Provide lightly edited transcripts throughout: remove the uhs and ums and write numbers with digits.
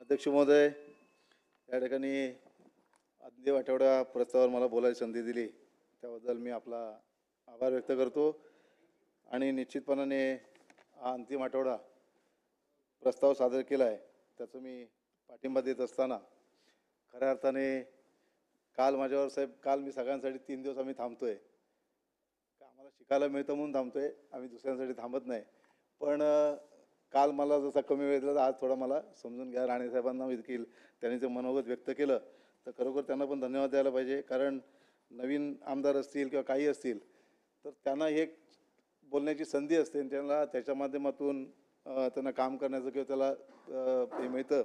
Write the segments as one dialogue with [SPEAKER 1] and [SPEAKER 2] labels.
[SPEAKER 1] अध्यक्ष महोदय, या ठिकाणी अंतिम आठवड्या प्रस्तावावर मला बोलायची संधी दिली त्याबद्दल मी आपला आभार व्यक्त करतो। आणि निश्चितपणाने हा अंतिम आठवडा प्रस्ताव सादर केला आहे त्याचं मी पाठिंबा देत असताना खऱ्या अर्थाने काल माझ्यावर साहेब, काल मी सगळ्यांसाठी 3 दिवस आम्ही थांबतोय, आम्हाला शिकायला मिळतं म्हणून थांबतोय, आम्ही दुसऱ्यांसाठी थांबत नाही। पण काल मला जसा कमी वेळ दिला आज थोडा मला समजून घ्या। राणे साहेबांना देखील त्यांनी जे मनोगत व्यक्त केलं तर खरोखर त्यांना पण धन्यवाद द्यायला पाहिजे, कारण नवीन आमदार असतील किंवा काही असतील तर त्यांना एक बोलण्याची संधी असते, त्यांना त्याच्या माध्यमातून त्यांना काम करण्याचं किंवा त्याला हे मिळतं।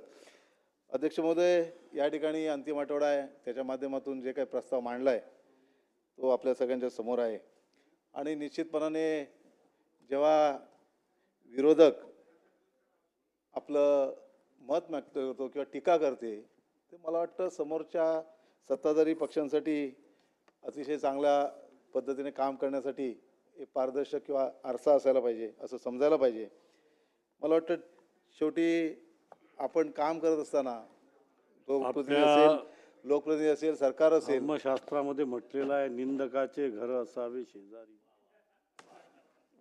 [SPEAKER 1] अध्यक्ष महोदय, या ठिकाणी अंतिम आठवडा आहे, त्याच्या माध्यमातून जे काही प्रस्ताव मांडला आहे तो आपल्या सगळ्यांच्या समोर आहे। आणि निश्चितपणाने जेव्हा विरोधक आपलं मत व्यक्त करतो किंवा टीका करते ते मला वाटतं समोरच्या सत्ताधारी पक्षांसाठी अतिशय चांगल्या पद्धतीने काम करण्यासाठी एक पारदर्शक किंवा आरसा असायला पाहिजे असं समजायला पाहिजे। मला वाटतं शेवटी आपण काम करत असताना लोकप्रतिनिधी असेल, सरकार असेल,
[SPEAKER 2] धर्मशास्त्रामध्ये म्हटलेलं आहे निंदकाचे घर असावे शेजारी।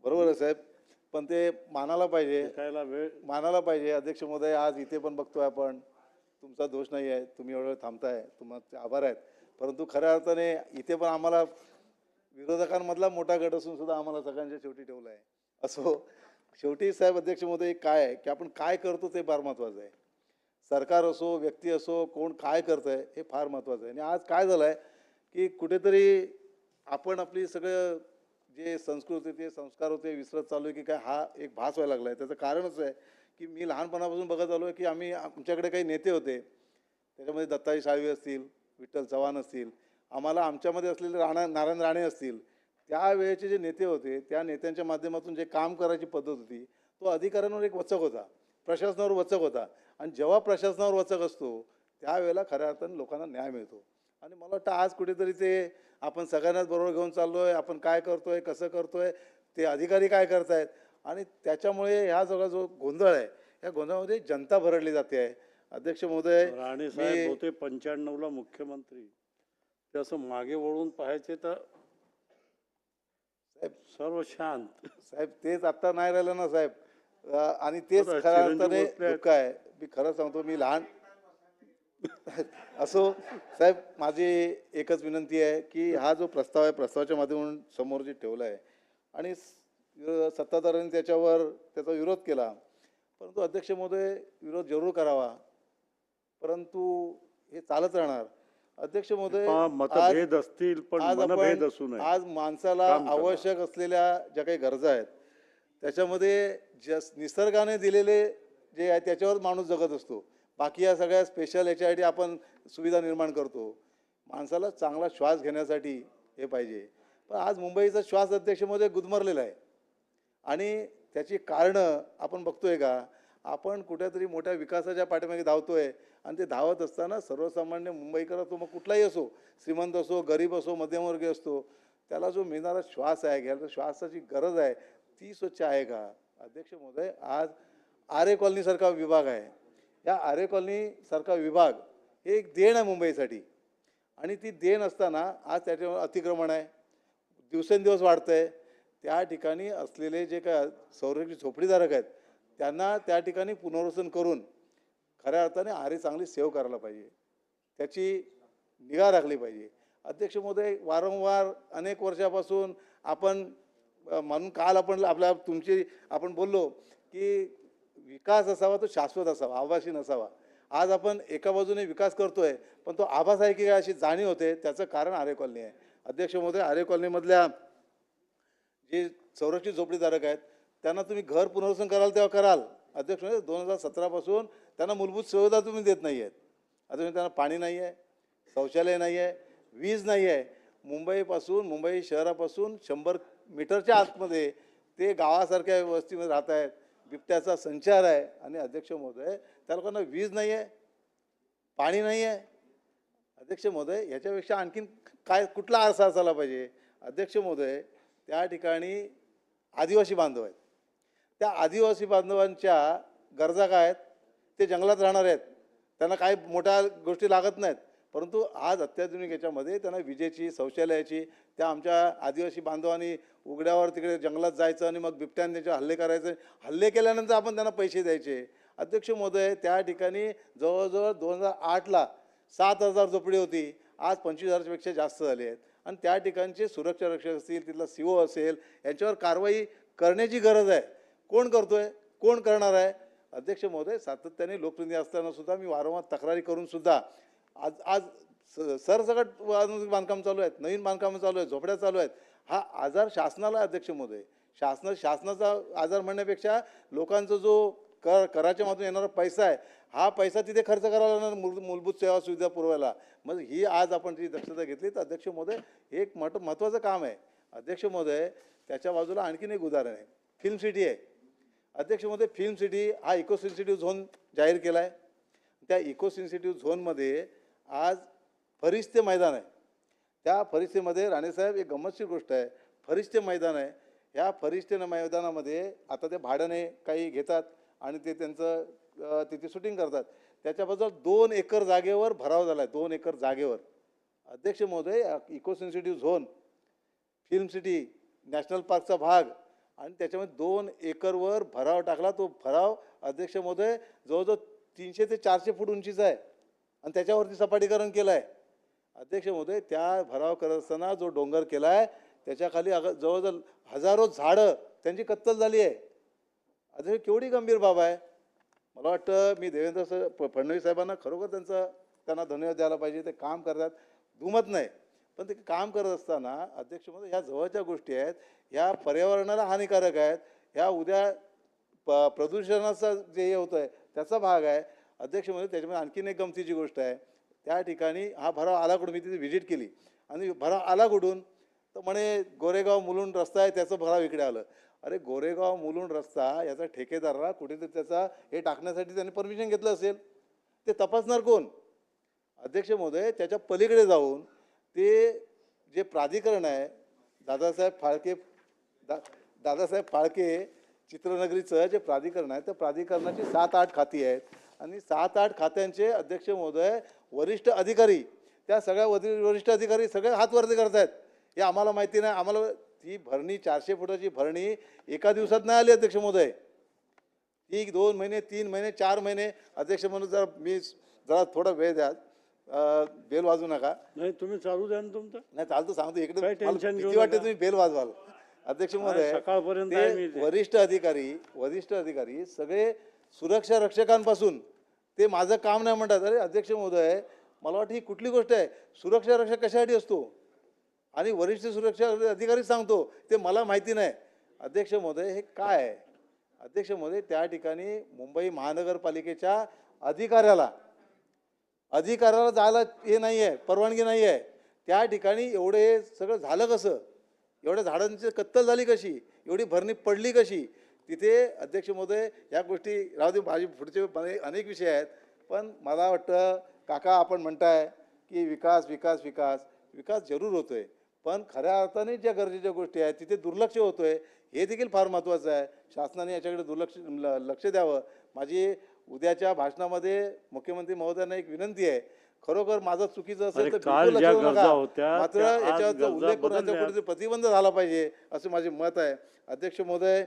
[SPEAKER 1] बरोबर आहे साहेब, पण ते मानायला पाहिजे। अध्यक्ष महोदय, आज इथे पण बघतोय आपण, तुमचा दोष नाही आहे, तुम्ही एवढं थांबताय, तुमचे आभार आहेत, परंतु खऱ्या अर्थाने इथे पण आम्हाला विरोधकांमधला मोठा गट असून सुद्धा आम्हाला सगळ्यांच्या शेवटी ठेवलं आहे। असो, शेवटी साहेब अध्यक्ष महोदय काय आहे की आपण काय करतो ते फार महत्त्वाचं आहे। सरकार असो, व्यक्ती असो, कोण काय करत आहे हे फार महत्त्वाचं आहे। आणि आज काय झालं आहे की कुठेतरी आपण आपली सगळं जे संस्कृती होते, संस्कार होते, विसरत चालू आहे की काय, हा एक भास व्हायला लागला आहे। त्याचं कारणच आहे की मी लहानपणापासून बघत आलो आहे की आमच्याकडे काही नेते होते, त्याच्यामध्ये दत्ताजी साळवी असतील, विठ्ठल चव्हाण असतील, आम्हाला आमच्यामध्ये असलेले नारायण राणे असतील, त्यावेळेचे जे नेते होते त्या नेत्यांच्या माध्यमातून जे काम करायची पद्धत होती तो अधिकाऱ्यांवर एक वचक होता, प्रशासनावर वचक होता। आणि जेव्हा प्रशासनावर वचक असतो त्यावेळेला खऱ्या अर्थाने लोकांना न्याय मिळतो। आणि मला वाटतं आज कुठेतरी ते आपण सगळ्यांनाच बरोबर घेऊन चाललो आहे, आपण काय करतोय, कसं करतोय, ते अधिकारी काय करतायत, आणि त्याच्यामुळे ह्या सगळा जो गोंधळ आहे या गोंधळामध्ये जनता भरडली जाते आहे। अध्यक्ष महोदय,
[SPEAKER 2] राणे साहेब होते 95ला मुख्यमंत्री, ते असं मागे वळून पाहायचे तर
[SPEAKER 1] साहेब
[SPEAKER 2] सर्व शांत।
[SPEAKER 1] साहेब तेच आता नाही राहिलं ना साहेब, आणि तेच खऱ्या अर्थाने दुःख आहे। मी खरं सांगतो, मी लहान असो साहेब, माझी एकच विनंती आहे की हा जो प्रस्ताव आहे प्रस्तावाच्या माध्यमातून समोर जे ठेवला आहे आणि सत्ताधाऱ्यांनी त्याचा विरोध केला, परंतु अध्यक्ष महोदय विरोध जरूर करावा, परंतु हे चालत राहणार। अध्यक्ष महोदय,
[SPEAKER 2] मतभेद असतील पण मनभेद असू नये।
[SPEAKER 1] आज माणसाला आवश्यक असलेल्या ज्या काही गरजा आहेत त्याच्यामध्ये निसर्गाने दिलेले जे आहे त्याच्यावर माणूस जगत असतो, बाकी या सगळ्या स्पेशल याच्यासाठी आपण सुविधा निर्माण करतो। माणसाला चांगला श्वास घेण्यासाठी हे पाहिजे, पण आज मुंबईचा श्वास अध्यक्ष महोदय गुदमरलेला आहे आणि त्याची कारणं आपण बघतोय का? आपण कुठेतरी मोठ्या विकासाच्या पाठीमागे धावतोय आणि ते धावत असताना सर्वसामान्य मुंबईकर, तो मग कुठलाही असो, श्रीमंत असो, गरीब असो, मध्यमवर्गीय असतो, त्याला जो मिळणारा श्वास आहे, घ्यायला श्वासाची गरज आहे ती स्वच्छ आहे का? अध्यक्ष महोदय, आज आरे कॉलनीसारखा विभाग आहे, या आरे कॉलनीसारखा विभाग हे एक देण आहे मुंबईसाठी, आणि ती देण असताना आज त्याच्यावर अतिक्रमण आहे, दिवसेंदिवस वाढतं आहे। त्या ठिकाणी असलेले जे काय संरक्षित झोपडीधारक आहेत त्यांना त्या ठिकाणी पुनर्वसन करून खऱ्या अर्थाने आरे चांगली सेव्ह करायला पाहिजे, त्याची निगा राखली पाहिजे। अध्यक्ष महोदय, वारंवार अनेक वर्षापासून आपण म्हणून काल आपण बोललो की विकास असावा तो शाश्वत असावा, आभासी नसावा। आज आपण एका बाजूने विकास करतोय पण तो आभास आहे की काय अशी जाणीव होते, त्याचं कारण आरे कॉलनी आहे। अध्यक्ष महोदय, आरे कॉलनीमधल्या जे संरक्षित झोपडीधारक आहेत त्यांना तुम्ही घर पुनर्वसन कराल तेव्हा कराल, अध्यक्ष महोदय 2017 पासून त्यांना मूलभूत सुविधा तुम्ही देत नाही आहेत। आता त्यांना पाणी नाही आहे, शौचालय नाही आहे, वीज नाही आहे। मुंबई शहरापासून 100 मीटरच्या आतमध्ये ते गावासारख्या वस्तीमध्ये राहत आहेत, बिबट्याचा संचार आहे, आणि अध्यक्ष महोदय त्या लोकांना वीज नाही आहे, पाणी नाही आहे। अध्यक्ष महोदय, याच्यापेक्षा आणखीन काय कुठला आरसा असायला पाहिजे? अध्यक्ष महोदय, त्या ठिकाणी आदिवासी बांधव आहेत, त्या आदिवासी बांधवांच्या गरजा काय आहेत? ते जंगलात राहणार आहेत, त्यांना काही मोठ्या गोष्टी लागत नाहीत, परंतु आज अत्याधुनिक याच्यामध्ये त्यांना विजेची, शौचालयाची, त्या आमच्या आदिवासी बांधवांनी उघड्यावर तिकडे जंगलात जायचं आणि मग बिबट्याने त्याचे हल्ले करायचे. हल्ले केल्यानंतर आपण त्यांना पैसे द्यायचे. अध्यक्ष महोदय, त्या ठिकाणी जवळजवळ 2008ला 7,000 झोपडी होती, आज 25,000पेक्षा जास्त झाली आहेत. आणि त्या ठिकाणचे सुरक्षा रक्षक असतील, तिथला CO असेल, यांच्यावर कारवाई करण्याची गरज आहे. कोण करतोय, कोण करणार आहे? अध्यक्ष महोदय, सातत्याने लोकप्रतिनिधी असताना सुद्धा मी वारंवार तक्रारी करून सुद्धा आज आज सरसकट बांधकाम चालू आहेत, नवीन बांधकामं चालू आहेत, झोपड्या चालू आहेत. हा आजार शासनाला आहे अध्यक्ष महोदय. शासनाचा आजार म्हणण्यापेक्षा लोकांचा जो कराच्या माध्यमातून येणारा पैसा आहे, हा पैसा तिथे खर्च करावा लागणार मूलभूत सेवा सुविधा पुरवायला. मग ही आज आपण ती दक्षता घेतली तर अध्यक्ष महोदय हे एक महत्त्वाचं काम आहे. अध्यक्ष महोदय, त्याच्या बाजूला आणखीन एक उदाहरण आहे, फिल्म सिटी आहे. अध्यक्ष महोदय, फिल्म सिटी हा इको सेन्सिटिव्ह झोन जाहीर केला आहे. त्या इको सेन्सिटिव्ह झोनमध्ये आज फरिश्ते मैदान आहे. त्या फरिश्तेमध्ये राणेसाहेब एक गंमतशीर गोष्ट आहे, फरिश्ते मैदान आहे. ह्या फरिश्ते मैदानामध्ये आता ते भाड्याने काही घेतात आणि ते त्यांचं तिथे शूटिंग करतात. त्याच्याबद्दल 2 एकर जागेवर भराव झाला आहे, 2 एकर जागेवर. अध्यक्ष महोदय, eco sensitive zone, film city, national पार्कचा भाग आणि त्याच्यामध्ये 2 एकरवर भराव टाकला. तो भराव अध्यक्ष महोदय जवळजवळ 300 ते 400 फूट उंचीचा आहे आणि त्याच्यावरती सपाटीकरण केलं आहे. अध्यक्ष महोदय, त्या भराव करत असताना जो डोंगर केला आहे त्याच्याखाली जवळजवळ हजारो झाडं त्यांची कत्तल झाली आहे. अध्यक्ष, केवढी गंभीर बाब आहे. मला वाटतं मी देवेंद्र फडणवीस साहेबांना खरोखर त्यांना धन्यवाद द्यायला पाहिजे. ते काम करतात, दुमत नाही, पण ते काम करत असताना अध्यक्ष महोदय ह्या जवळच्या गोष्टी आहेत, ह्या पर्यावरणाला हानिकारक आहेत, ह्या उद्या प्रदूषणाचं जे हे होतं आहे त्याचा भाग आहे. अध्यक्ष महोदय, त्याच्यामध्ये आणखीन एक गमतीची गोष्ट आहे. त्या ठिकाणी हा भराव आला कुठून, मी तिथे व्हिजिट केली आणि भराव आला कुठून तर म्हणे गोरेगाव मुलुंड रस्ता आहे त्याचं भराव इकडे आलं. अरे, गोरेगाव मुलुंड रस्ता याचा ठेकेदाराला कुठेतरी त्याचा हे टाकण्यासाठी त्यांनी परमिशन घेतलं असेल, ते तपासणार कोण? अध्यक्ष महोदय, त्याच्या पलीकडे जाऊन ते जे प्राधिकरण आहे दादासाहेब फाळके चित्रनगरीचं जे प्राधिकरण आहे, त्या प्राधिकरणाची 7-8 खाती आहेत आणि 7-8 खात्यांचे अध्यक्ष महोदय वरिष्ठ अधिकारी, त्या सगळ्या वरिष्ठ अधिकारी सगळे हातवरती करत आहेत. हे आम्हाला माहिती नाही. आम्हाला ती भरणी 400 फुटाची भरणी एका दिवसात नाही आली अध्यक्ष महोदय. ती 2 महिने, 3 महिने, 4 महिने. अध्यक्ष म्हणून जरा थोडा वेळ द्या, बेल वाजवू नका.
[SPEAKER 2] नाही, तुम्ही चालू द्या ना तुमचं.
[SPEAKER 1] नाही, चालतं, सांगतो. इकडे
[SPEAKER 2] काही टेन्शन घेऊ
[SPEAKER 1] किती वाटते
[SPEAKER 2] नका.
[SPEAKER 1] तुम्ही बेल वाजवाल. अध्यक्ष महोदय,
[SPEAKER 2] सकाळपर्यंत आहे मी
[SPEAKER 1] ते
[SPEAKER 2] इथे.
[SPEAKER 1] वरिष्ठ अधिकारी सगळे सुरक्षा रक्षकांपासून ते माझं काम नाही म्हणतात. अरे अध्यक्ष महोदय, मला वाटतं ही कुठली गोष्ट आहे? सुरक्षा रक्षक कशासाठी असतो आणि वरिष्ठ सुरक्षा अधिकारी सांगतो ते मला माहिती नाही. अध्यक्ष महोदय, हे काय आहे? अध्यक्ष महोदय, त्या ठिकाणी मुंबई महानगरपालिकेच्या अधिकाऱ्याला जायला हे नाही आहे, परवानगी नाही आहे. त्या ठिकाणी एवढे सगळं झालं कसं? एवढ्या झाडांची कत्तल झाली कशी? एवढी भरणी पडली कशी? तिथे अध्यक्ष महोदय, या गोष्टी राहू दे, माझे पुढचे अनेक विषय आहेत. पण मला वाटतं काका, आपण म्हणताय की विकास विकास विकास विकास जरूर होतो आहे, पण खऱ्या अर्थाने ज्या गरजेच्या गोष्टी आहेत तिथे दुर्लक्ष होतो आहे, हे देखील फार महत्त्वाचं आहे. शासनाने याच्याकडे लक्ष द्यावं. माझी उद्याच्या भाषणामध्ये मुख्यमंत्री महोदयांना एक विनंती आहे, खरोखर माझं चुकीचं असेल तर
[SPEAKER 2] काल
[SPEAKER 1] बिलकुल
[SPEAKER 2] ज्या
[SPEAKER 1] लक्ष देऊ
[SPEAKER 2] गरजा
[SPEAKER 1] नका.
[SPEAKER 2] होत्या
[SPEAKER 1] मात्र
[SPEAKER 2] त्या आज
[SPEAKER 1] याच्यावरचा
[SPEAKER 2] गरजा
[SPEAKER 1] उल्लेख करून याचा
[SPEAKER 2] बदलल्या.
[SPEAKER 1] कुठेतरी प्रतिबंध झाला पाहिजे असं माझे मत आहे. अध्यक्ष महोदय,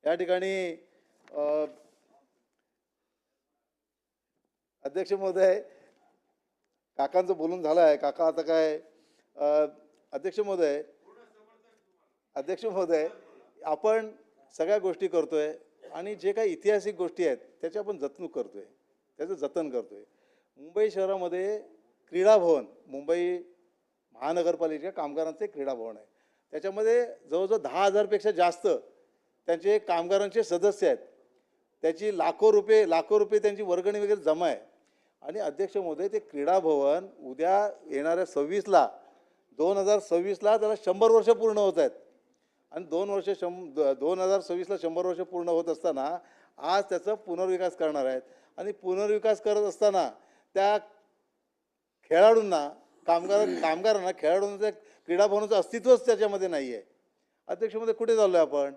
[SPEAKER 1] या ठिकाणी अध्यक्ष महोदय, काकांचं बोलून झालं आहे. काका आता काय अध्यक्ष महोदय, आपण सगळ्या गोष्टी करतोय आणि जे काही ऐतिहासिक गोष्टी आहेत त्याची आपण जतणूक करतोय, त्याचं जतन करतोय. मुंबई शहरामध्ये क्रीडा भवन, मुंबई महानगरपालिकेच्या कामगारांचे क्रीडा भवन आहे. त्याच्यामध्ये जवळजवळ 10,000पेक्षा जास्त त्यांचे कामगारांचे सदस्य आहेत. त्याची लाखो रुपये त्यांची वर्गणी वगैरे जमा आहे. आणि अध्यक्ष महोदय, ते क्रीडा भवन उद्या येणाऱ्या 2026ला त्याला 100 वर्ष पूर्ण होत आहेत. आणि 2026ला 100 वर्ष पूर्ण होत असताना आज त्याचा पुनर्विकास करणार आहेत. आणि पुनर्विकास करत असताना त्या खेळाडूंना, कामगारांना, खेळाडूंचं क्रीडा भवनाचं अस्तित्वच त्याच्यामध्ये नाही आहे. अध्यक्ष महोदय, कुठे चाललो आहे आपण?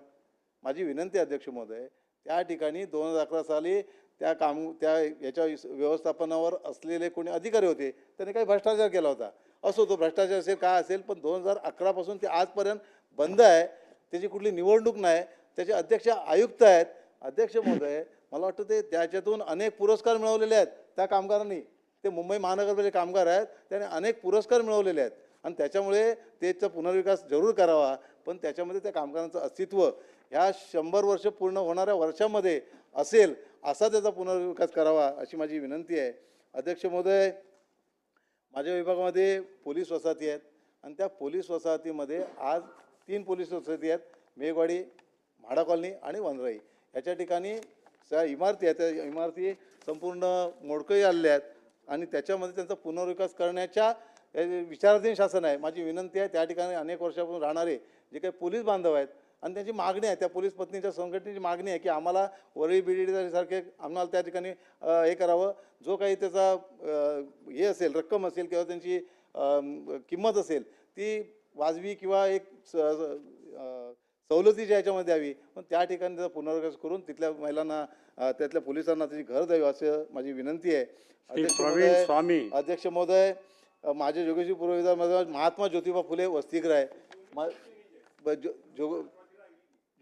[SPEAKER 1] माझी विनंती आहे अध्यक्ष महोदय, त्या ठिकाणी 2011 साली त्या याच्या व्यवस्थापनावर असलेले कोणी अधिकारी होते, त्यांनी काही भ्रष्टाचार केला होता. असो, तो भ्रष्टाचार असेल काय असेल, पण 2011 पासून ते आजपर्यंत बंद आहे. त्याची कुठली निवडणूक नाही. त्याचे अध्यक्ष आयुक्त आहेत. अध्यक्ष महोदय, मला वाटतं ते त्याच्यातून अनेक पुरस्कार मिळवलेले आहेत त्या कामगारांनी. ते मुंबई महानगरपालिकेचे कामगार आहेत, त्याने अनेक पुरस्कार मिळवलेले आहेत आणि त्याच्यामुळे त्याचा पुनर्विकास जरूर करावा. पण त्याच्यामध्ये त्या कामगारांचं अस्तित्व ह्या 100 वर्ष पूर्ण होणाऱ्या वर्षामध्ये असेल असा त्याचा पुनर्विकास करावा अशी माझी विनंती आहे. अध्यक्ष महोदय, माझ्या विभागामध्ये पोलीस वसाहती आहेत आणि त्या पोलीस वसाहतीमध्ये आज 3 पोलीस वसाहती आहेत. मेघवाडी, म्हाडा कॉलनी आणि वनराई. ह्याच्या ठिकाणी ज्या इमारती आहेत त्या इमारती संपूर्ण मोडकळी आलेल्या आहेत आणि त्याच्यामध्ये त्यांचा पुनर्विकास करण्याच्या विचाराधीन शासन आहे. माझी विनंती आहे, त्या ठिकाणी अनेक वर्षापासून राहणारे जे काही पोलीस बांधव आहेत आणि त्यांची मागणी आहे, त्या पोलीस पत्नीच्या संघटनेची मागणी आहे की आम्हाला वरळी बिडीसारखे आम्हाला त्या ठिकाणी हे करावं. जो काही त्याचा हे असेल, रक्कम असेल किंवा त्यांची किंमत असेल ती वाजवी किंवा एक सवलतीच्या याच्यामध्ये द्यावी. पण त्या ठिकाणी त्याचा पुनर्विकास करून तिथल्या महिलांना त्यातल्या पोलिसांना त्याची घर द्यावी असं माझी विनंती आहे. अध्यक्ष महोदय, माझे जोगेश्वरी पूर्व विभागामध्ये महात्मा ज्योतिबा फुले वसतिगृह आहे.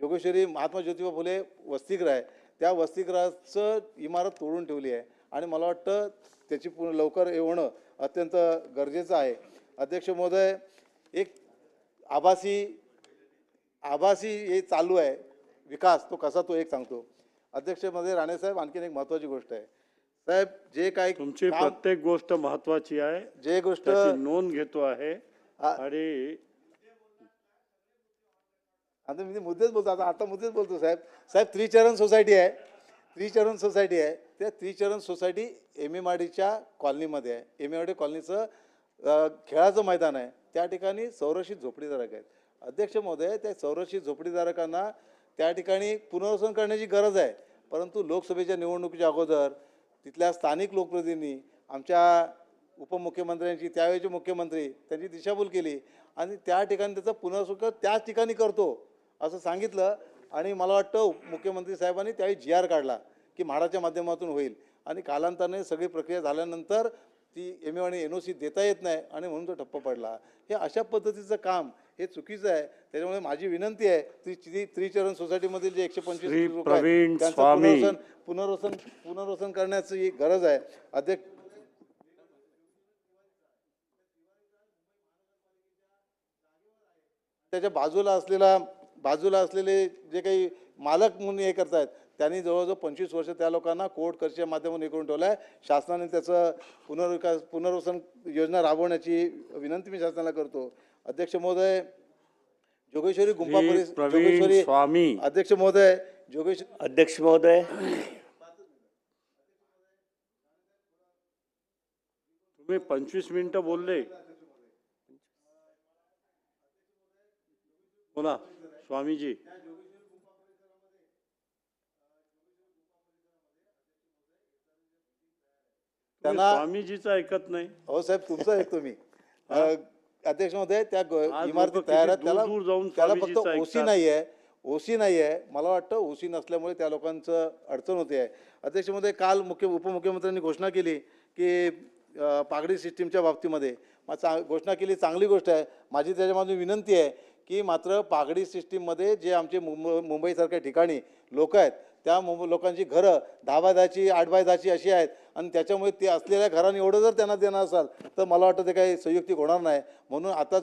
[SPEAKER 1] जोगेश्वरी महात्मा ज्योतिबा फुले वसतिगृह आहे. त्या वसतिगृहाचं इमारत तोडून ठेवली आहे आणि मला वाटतं त्याची लवकर होणं अत्यंत गरजेचं आहे. अध्यक्ष महोदय, एक आभासी हे चालू आहे विकास, तो कसा तो एक सांगतो. अध्यक्ष महोदय, राणेसाहेब, आणखीन एक महत्त्वाची गोष्ट आहे साहेब. जे काही
[SPEAKER 2] तुमची प्रत्येक गोष्ट महत्त्वाची आहे,
[SPEAKER 1] जे गोष्ट
[SPEAKER 2] नोंद घेतो आहे आणि
[SPEAKER 1] आता मी मुद्देच बोलतो. आता मुद्देच बोलतो साहेब. त्रिचरण सोसायटी आहे. त्या त्रिचरण सोसायटी एमएमआरडीच्या कॉलनीमध्ये आहे. एमएमआरडी कॉलनीचं खेळाचं मैदान आहे. त्या ठिकाणी संरक्षित झोपडीधारक आहेत. अध्यक्ष महोदय, त्या संरक्षित झोपडीधारकांना त्या ठिकाणी पुनर्वसन करण्याची गरज आहे. परंतु लोकसभेच्या निवडणुकीच्या अगोदर तिथल्या स्थानिक लोकप्रतिनिधी, आमच्या उपमुख्यमंत्र्यांची, त्यावेळेचे मुख्यमंत्री, त्यांची दिशाभूल केली आणि त्या ठिकाणी त्याचं पुनर्वसन त्याच ठिकाणी करतो असं सांगितलं आणि मला वाटतं मुख्यमंत्री साहेबांनी त्यावेळी GR काढला की म्हाडाच्या माध्यमातून होईल आणि कालांतराने सगळी प्रक्रिया झाल्यानंतर ती MA आणि NOC देता येत नाही आणि म्हणून तो ठप्प पडला. हे अशा पद्धतीचं काम हे चुकीचं आहे. त्याच्यामुळे माझी विनंती आहे, त्रिचरण सोसायटीमधील जे 125 लोक आहेत त्यांचं पुनर्वसन करण्याची गरज आहे. अध्यक्ष, त्याच्या बाजूला असलेले जे काही मालक म्हणून हे करतायत त्यांनी जवळजवळ 25 वर्ष त्या लोकांना कोर्ट केसच्या माध्यमातून हे करून ठेवलं आहे. शासनाने त्याचं पुनर्वसन योजना राबवण्याची विनंती मी शासनाला करतो. अध्यक्ष महोदय, जोगेश्वरी गुंफा जोगेश्वरी अध्यक्ष महोदय,
[SPEAKER 3] अध्यक्ष महोदय,
[SPEAKER 2] तुम्ही 25 मिनिटं बोलले. बोला स्वामीजी.
[SPEAKER 1] त्यांना
[SPEAKER 2] स्वामीजीचं ऐकत नाही.
[SPEAKER 1] हो साहेब, तुमचं ऐकतो मी. अध्यक्ष महोदय, त्या इमारती तयार आहेत, त्याला फक्त ओसी नाही आहे. मला वाटतं ओसी नसल्यामुळे त्या लोकांचं अडचण होते आहे. अध्यक्ष महोदय, काल उपमुख्यमंत्र्यांनी घोषणा केली की पागडी सिस्टीमच्या बाबतीमध्ये घोषणा केली, चांगली गोष्ट आहे. माझी त्याच्यामधून विनंती आहे की मात्र पागडी सिस्टीममध्ये जे आमचे मुंबईसारख्या ठिकाणी लोक आहेत त्या लोकांची घरं 10x10ची 8x10ची अशी आहेत आणि त्याच्यामुळे ते असलेल्या घरांनी एवढं जर त्यांना देणार असाल तर मला वाटतं ते काही संयुक्तिक होणार नाही. म्हणून आता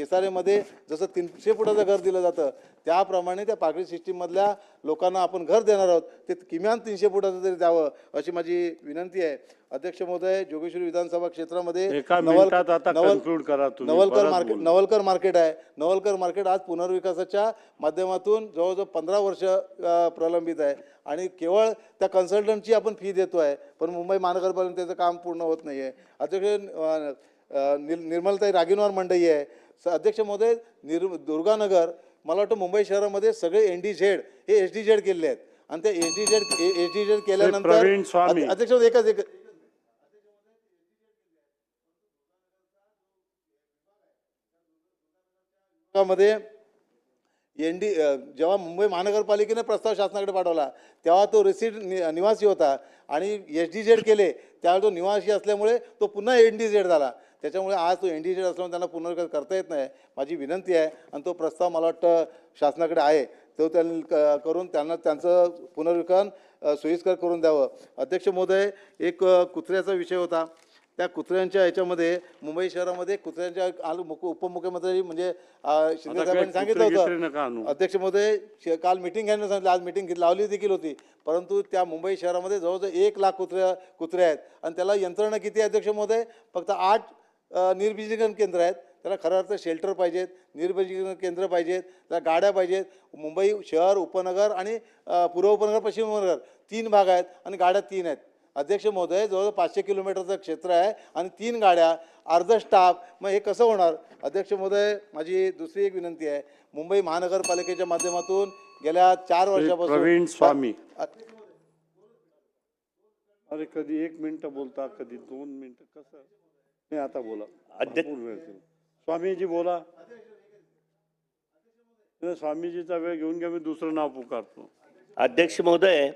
[SPEAKER 1] SRAमध्ये जसं 300 फुटाचं घर दिलं जातं त्याप्रमाणे त्या पागडी सिस्टीममधल्या लोकांना आपण घर देणार आहोत, ते किमान 300 फुटाचं तरी द्यावं अशी माझी विनंती आहे. अध्यक्ष महोदय, जोगेश्वरी विधानसभा क्षेत्रामध्ये नवलकर मार्केट आहे. नवलकर मार्केट आज पुनर्विकासाच्या माध्यमातून जवळजवळ 15 वर्ष प्रलंबित आहे आणि केवळ त्या कन्सल्टंटची आपण फी देतो आहे, पण मुंबई महानगरपालिकेत त्याचं काम पूर्ण होत नाही आहे. अध्यक्ष, निर्मलताई रागिनवार मंडई आहे. अध्यक्ष महोदय, दुर्गानगर, मला वाटतं मुंबई शहरामध्ये सगळे NDZ हे SDZ केलेले आहेत आणि ते SDZ केल्यानंतर अध्यक्ष एकच मध्ये जेव्हा मुंबई महानगरपालिकेने प्रस्ताव शासनाकडे पाठवला तेव्हा तो निवासी होता आणि SDZ केले त्यावेळी तो निवासी असल्यामुळे तो पुन्हा NDZ झाला. त्याच्यामुळे आज तो NDZ असल्यामुळे त्यांना पुनर्विकास करता येत नाही. माझी विनंती आहे आणि तो प्रस्ताव मला वाटतं शासनाकडे आहे तो त्यांनी करून त्यांना त्यांचं पुनर्विकन सोयीस्कर करून द्यावं. अध्यक्ष महोदय, एक कुत्र्याचा विषय होता. त्या कुत्र्यांच्या याच्यामध्ये मुंबई शहरामध्ये कुत्र्यांच्या उपमुख्यमंत्री म्हणजे शिंदे साहेबांनी सांगितलं होतं. अध्यक्ष महोदय, काल मिटिंग घ्यायला सांगितलं, आज मिटिंग लावली देखील होती, परंतु त्या मुंबई शहरामध्ये जवळजवळ 1 लाख कुत्रे आहेत आणि त्याला यंत्रणा किती आहे अध्यक्ष महोदय? फक्त 8 निर्बीजीकरण केंद्र आहेत. त्याला खरं अर्थ शेल्टर पाहिजेत, निर्बीजीकरण केंद्र पाहिजेत, त्याला गाड्या पाहिजेत. मुंबई शहर, उपनगर आणि पूर्व उपनगर, पश्चिम उपनगर 3 भाग आहेत आणि गाड्या 3 आहेत. अध्यक्ष महोदय, जवळजवळ 500 किलोमीटरचं क्षेत्र आहे आणि 3 गाड्या, अर्ध स्टाफ, मग हे कसं होणार? अध्यक्ष महोदय, माझी दुसरी एक विनंती आहे. मुंबई महानगरपालिकेच्या माध्यमातून गेल्या 4 वर्षापासून
[SPEAKER 2] प्रवीण स्वामी, अरे कधी 1 मिनिट बोलता, कधी 2 मिनिट, कसं नाही? आता बोला. स्वामीजी बोला. स्वामीजीचा वेळ घेऊन घ्या, मी दुसरं नाव पुकारतो.
[SPEAKER 3] अध्यक्ष महोदय,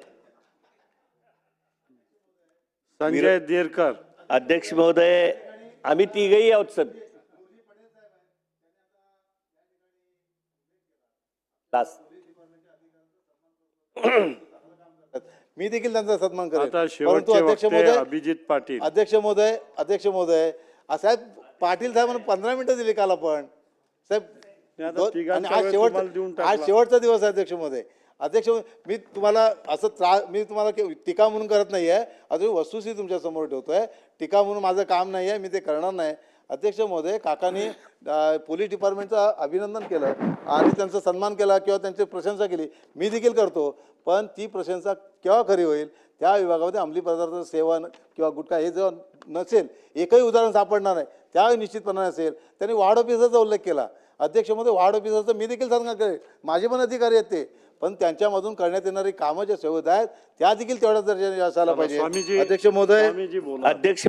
[SPEAKER 2] संजय देरकर.
[SPEAKER 3] अध्यक्ष महोदय, आम्ही तिघही आहोत सर.
[SPEAKER 1] मी देखील त्यांचा सन्मान करेन.
[SPEAKER 2] आता
[SPEAKER 1] परंतु
[SPEAKER 2] शेवटचे
[SPEAKER 1] अध्यक्ष
[SPEAKER 2] वक्ते
[SPEAKER 1] महोदय,
[SPEAKER 2] अभिजित पाटील.
[SPEAKER 1] अध्यक्ष महोदय, साहेब पाटील साहेबांना 15 मिनिटं दिली काल आपण साहेब.
[SPEAKER 2] नाही, आता
[SPEAKER 1] आणि
[SPEAKER 2] तिघांचा वेळ तुम्हाला देऊन टाकला.
[SPEAKER 1] आज शेवटचा दिवस आहे अध्यक्ष महोदय. अध्यक्ष मी तुम्हाला असं मी तुम्हाला टीका म्हणून करत नाही आहे, अजून वस्तुस्थिती तुमच्या समोर ठेवतोय. टीका म्हणून माझं काम नाही आहे, मी ते करणार नाही. अध्यक्ष महोदय, काकांनी पोलीस डिपार्टमेंटचं अभिनंदन केलं आणि त्यांचा सन्मान केला किंवा त्यांची प्रशंसा केली, मी देखील करतो. पण ती प्रशंसा केव्हा खरी होईल? त्या विभागामध्ये अंमली पदार्थ सेवन किंवा गुटखा हे जेव्हा नसेल, एकही उदाहरण सापडणार नाही, त्यावेळी निश्चितपणे असेल. त्यांनी वार्ड ऑफिसरचा उल्लेख केला. अध्यक्ष महोदय, वार्ड ऑफिसरचं मी देखील सन्मान करेन, माझे पण अधिकारी आहेत ते, पण त्यांच्यामधून करण्यात येणारी कामं ज्या सुविधा आहेत त्या देखील तेवढ्याच दर्जाने असायला पाहिजे.
[SPEAKER 2] स्वामीजी,
[SPEAKER 1] अध्यक्ष महोदय,
[SPEAKER 2] स्वामीजी बोला.
[SPEAKER 3] अध्यक्ष